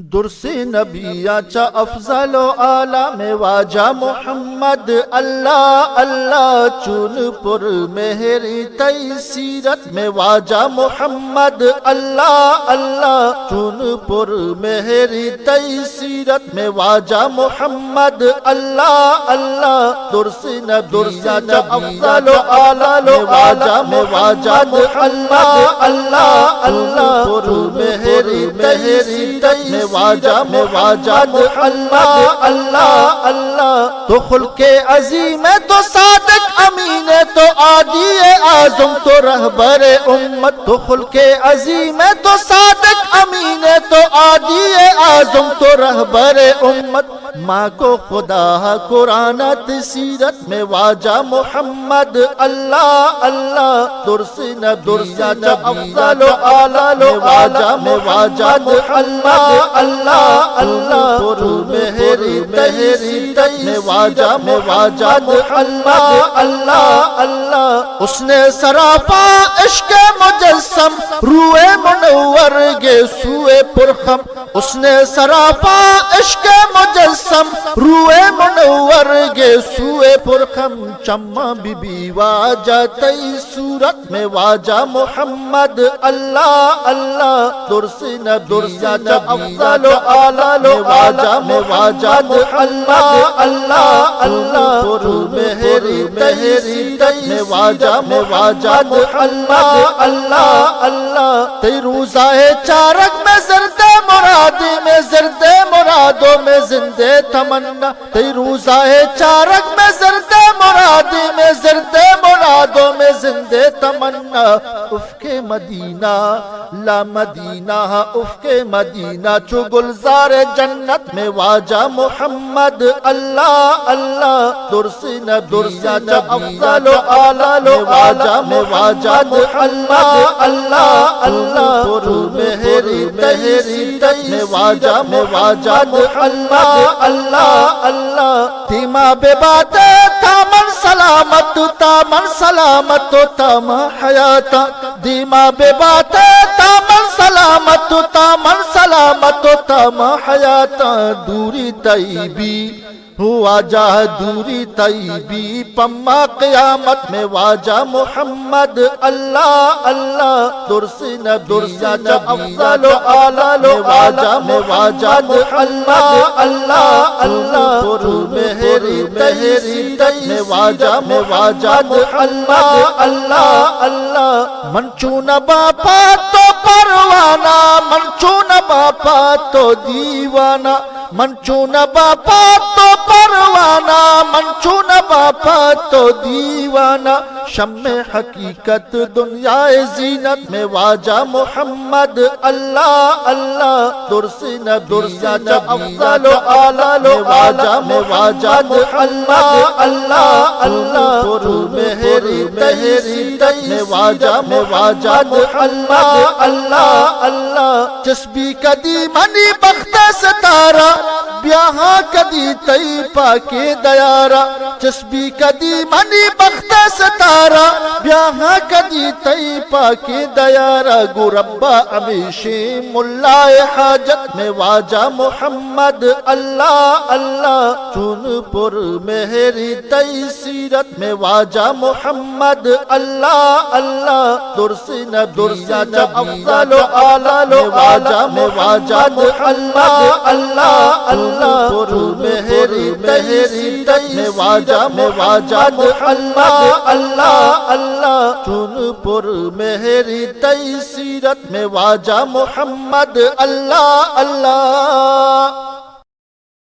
درس نبی آچا افضل و اعلی میں واجہ محمد اللہ اللہ چون پر مہر تئی سیرت میں واجہ محمد اللہ اللہ چون پر مہر تئی سیرت میں واجہ محمد اللہ اللہ درس نبی آچا افضل و اعلی میں واجہ محمد اللہ اللہ پر مہر تئی سیرت میں واجہ محمد اللہ اللہ تو خلق عظیم ہے تو صادق امین ہے تو عادی اعظم تو رہبر امت تو خلق عظیم ہے تو صادق امین ہے تو عادی اعظم تو رہبر امت ماں کو خدا قرآنت سیرت میں واجہ محمد اللہ اللہ درس نبی افضل و اعلی واجہ محمد اللہ اللہ پر مہری تئی میں واجہ محمد اللہ اللہ اس نے سراپا عشق مجسم روئے منور گے سوئے پرخم اس نے سراپا عشق مجسم روئے منور گے سوئے پرخم چما بی بی واجہ تئی صورت میں واجہ محمد اللہ اللہ درس نبی افضل و اعلی واجہ محمد اللہ اللہ پر مہری تئی میں واجہ محمد اللہ اللہ تی روزہ چارک میں زرد مرادی میں زرد مرادوں میں زندے تمنا تی روزہ چارک میں زرد مرادی میں زرد مرادوں میں زندے تمنا افق مدینہ لا مدینہ افق مدینہ چو گلزار جنت میں واجہ محمد اللہ اللہ درس نبی افضل و اعلی واجہ محمد اللہ اللہ پر مہری تئی میں واجہ محمد اللہ اللہ تیما بے بات تامن سلامت تام حیات دیما بے بات تامن سلامت تام حیات دوری طیبی واجہ دوری طیبی پما قیامت میں واجہ محمد اللہ اللہ درس نبی افضل و اعلی واجہ محمد اللہ اللہ پر مہری تئی میں واجہ محمد اللہ اللہ منچون باپا تو پروانہ منچون باپا تو دیوانہ منچون باپا تو پروانہ منچون باپا تو دیوانہ شمع حقیقت دنیا زینت میں واجہ محمد اللہ اللہ درس نبی افضل و اعلی واجہ محمد اللہ اللہ پر مہری تئی میں واجہ محمد اللہ اللہ جسبی کدی منی بخت ستارہ بیاہاں کدی تئی پاکے دیارہ جسبی کدی منی بخت ستارہ بیاہاں کدی تئی پاکے دیارہ گو ربا ہمیشہ ملا حاجت میں واجہ محمد اللہ اللہ چون پر مہری تئی سیرت میں واجہ محمد اللہ اللہ درس نبی افضل و اعلی واجہ محمد اللہ اللہ پر مہری تئی میں واجہ محمد اللہ اللہ چون پر مہری تئی سیرت میں واجہ محمد اللہ اللہ